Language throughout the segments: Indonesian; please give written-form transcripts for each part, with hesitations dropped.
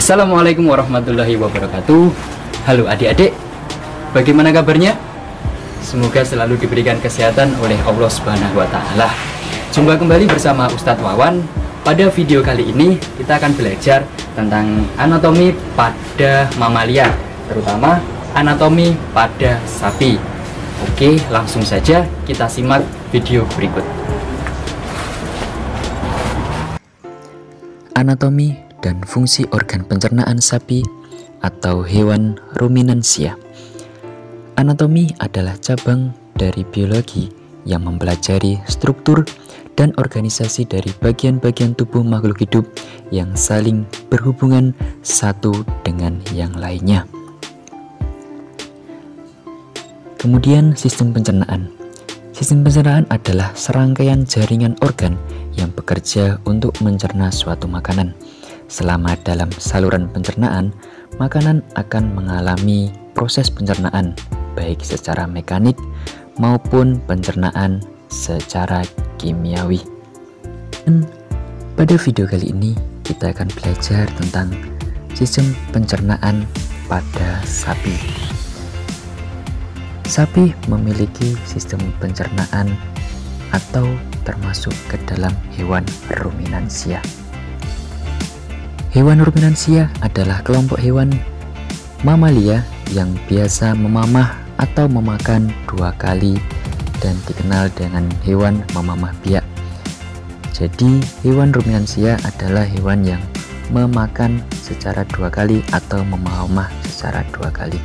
Assalamualaikum warahmatullahi wabarakatuh. Halo adik-adik, bagaimana kabarnya? Semoga selalu diberikan kesehatan oleh Allah Subhanahu wa Ta'ala. Jumpa kembali bersama Ustadz Wawan. Pada video kali ini kita akan belajar tentang anatomi pada mamalia, terutama anatomi pada sapi. Oke, langsung saja kita simak video berikut. Anatomi dan fungsi organ pencernaan sapi atau hewan ruminansia. Anatomi adalah cabang dari biologi yang mempelajari struktur dan organisasi dari bagian-bagian tubuh makhluk hidup yang saling berhubungan satu dengan yang lainnya. Kemudian sistem pencernaan. Sistem pencernaan adalah serangkaian jaringan organ yang bekerja untuk mencerna suatu makanan. Selama dalam saluran pencernaan, makanan akan mengalami proses pencernaan, baik secara mekanik maupun pencernaan secara kimiawi. Dan pada video kali ini, kita akan belajar tentang sistem pencernaan pada sapi. Sapi memiliki sistem pencernaan atau termasuk ke dalam hewan ruminansia. Hewan ruminansia adalah kelompok hewan mamalia yang biasa memamah atau memakan dua kali dan dikenal dengan hewan memamah biak. Jadi hewan ruminansia adalah hewan yang memakan secara dua kali atau memamah secara dua kali.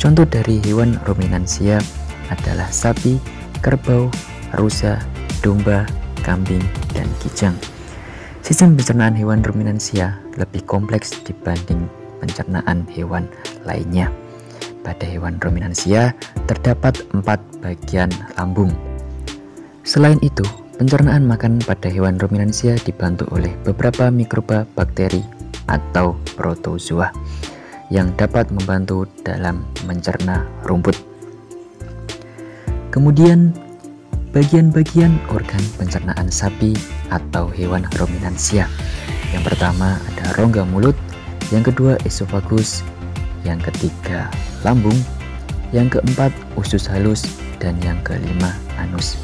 Contoh dari hewan ruminansia adalah sapi, kerbau, rusa, domba, kambing, dan kijang. Sistem pencernaan hewan ruminansia lebih kompleks dibanding pencernaan hewan lainnya. Pada hewan ruminansia terdapat 4 bagian lambung. Selain itu, pencernaan makanan pada hewan ruminansia dibantu oleh beberapa mikroba bakteri atau protozoa yang dapat membantu dalam mencerna rumput. Kemudian, bagian-bagian organ pencernaan sapi atau hewan ruminansia. Yang pertama ada rongga mulut, yang kedua esofagus, yang ketiga lambung, yang keempat usus halus, dan yang kelima anus.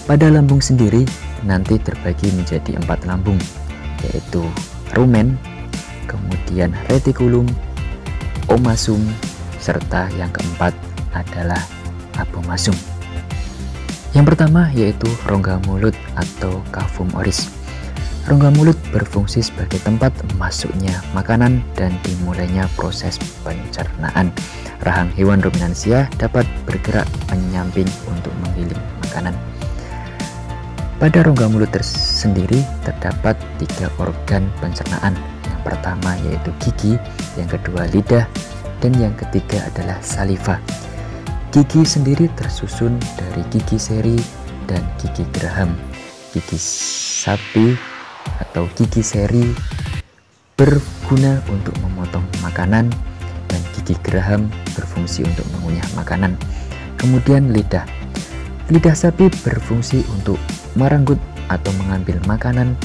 Pada lambung sendiri nanti terbagi menjadi 4 lambung, yaitu rumen, kemudian retikulum, omasum, serta yang keempat adalah abomasum. Yang pertama yaitu rongga mulut atau cavum oris. Rongga mulut berfungsi sebagai tempat masuknya makanan dan dimulainya proses pencernaan. Rahang hewan ruminansia dapat bergerak menyamping untuk menggiling makanan. Pada rongga mulut tersendiri terdapat 3 organ pencernaan. Yang pertama yaitu gigi, yang kedua lidah, dan yang ketiga adalah saliva. Gigi sendiri tersusun dari gigi seri dan gigi geraham. Gigi sapi atau gigi seri berguna untuk memotong makanan dan gigi geraham berfungsi untuk mengunyah makanan. Kemudian lidah. Lidah sapi berfungsi untuk merenggut atau mengambil makanan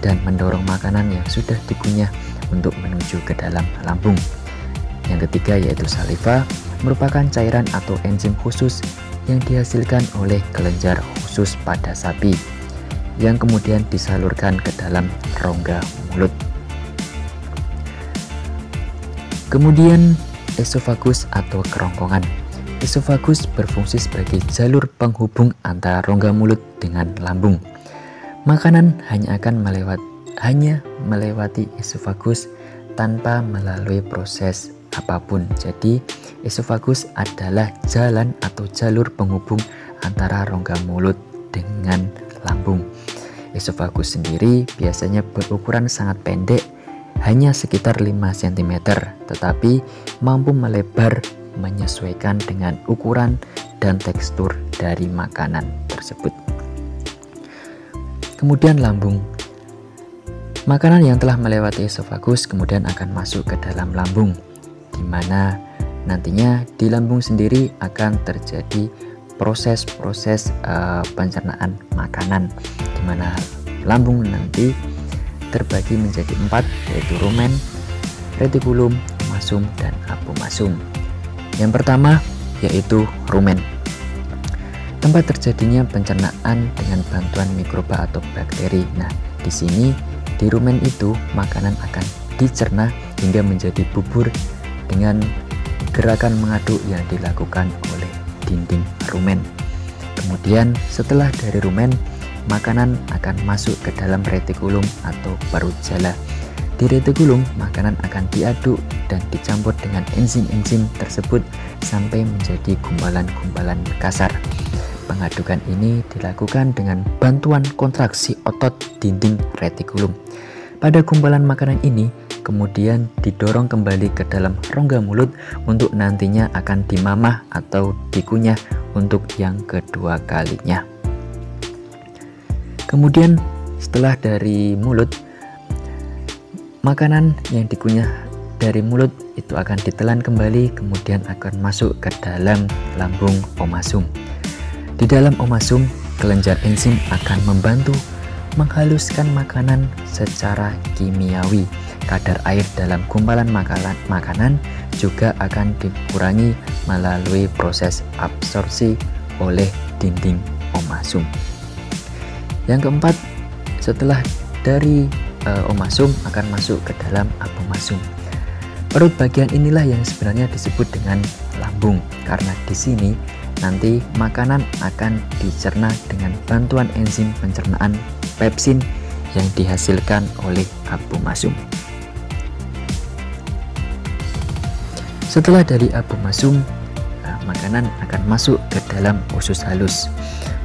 dan mendorong makanan yang sudah dikunyah untuk menuju ke dalam lambung. Yang ketiga yaitu saliva, merupakan cairan atau enzim khusus yang dihasilkan oleh kelenjar khusus pada sapi yang kemudian disalurkan ke dalam rongga mulut. Kemudian esofagus atau kerongkongan. Esofagus berfungsi sebagai jalur penghubung antara rongga mulut dengan lambung. Makanan hanya melewati esofagus tanpa melalui proses apapun. Jadi esofagus adalah jalan atau jalur penghubung antara rongga mulut dengan lambung. Esofagus sendiri biasanya berukuran sangat pendek, hanya sekitar 5 cm, tetapi mampu melebar menyesuaikan dengan ukuran dan tekstur dari makanan tersebut. Kemudian lambung. Makanan yang telah melewati esofagus kemudian akan masuk ke dalam lambung, di mana nantinya di lambung sendiri akan terjadi proses-proses pencernaan makanan, di mana lambung nanti terbagi menjadi 4, yaitu rumen, retikulum, omasum, dan apomasum. Yang pertama yaitu rumen. Tempat terjadinya pencernaan dengan bantuan mikroba atau bakteri. Nah, di sini di rumen itu makanan akan dicerna hingga menjadi bubur dengan gerakan mengaduk yang dilakukan oleh dinding rumen. Kemudian setelah dari rumen, makanan akan masuk ke dalam retikulum atau parut jala. Di retikulum, makanan akan diaduk dan dicampur dengan enzim-enzim tersebut sampai menjadi gumpalan-gumpalan kasar. Pengadukan ini dilakukan dengan bantuan kontraksi otot dinding retikulum. Pada gumpalan makanan ini kemudian didorong kembali ke dalam rongga mulut untuk nantinya akan dimamah atau dikunyah untuk yang kedua kalinya. Kemudian setelah dari mulut, makanan yang dikunyah dari mulut itu akan ditelan kembali, kemudian akan masuk ke dalam lambung omasum. Di dalam omasum, kelenjar enzim akan membantu menghaluskan makanan secara kimiawi. Kadar air dalam gumpalan makanan juga akan dikurangi melalui proses absorpsi oleh dinding omasum. Yang keempat, setelah dari omasum akan masuk ke dalam apomasum. Perut bagian inilah yang sebenarnya disebut dengan lambung, karena di sini nanti makanan akan dicerna dengan bantuan enzim pencernaan pepsin yang dihasilkan oleh apomasum. Setelah dari apomasum, makanan akan masuk ke dalam usus halus.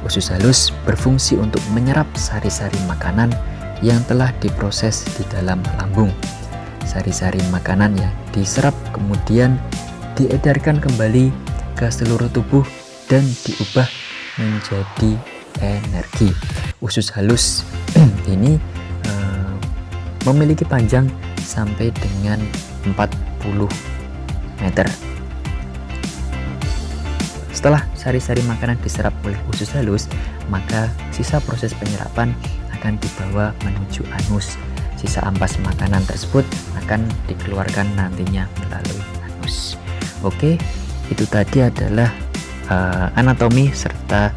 Usus halus berfungsi untuk menyerap sari-sari makanan yang telah diproses di dalam lambung. Sari-sari makanan yang diserap kemudian diedarkan kembali ke seluruh tubuh dan diubah menjadi energi. Usus halus ini memiliki panjang sampai dengan 40 meter. Setelah sari-sari makanan diserap oleh usus halus, maka sisa proses penyerapan akan dibawa menuju anus. Sisa ampas makanan tersebut akan dikeluarkan nantinya melalui anus. Oke, itu tadi adalah anatomi serta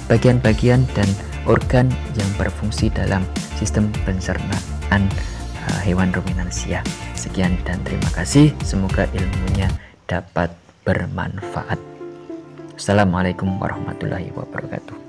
bagian-bagian dan organ yang berfungsi dalam sistem pencernaan hewan ruminansia. Sekian dan terima kasih. Semoga ilmunya dapat bermanfaat. Assalamualaikum warahmatullahi wabarakatuh.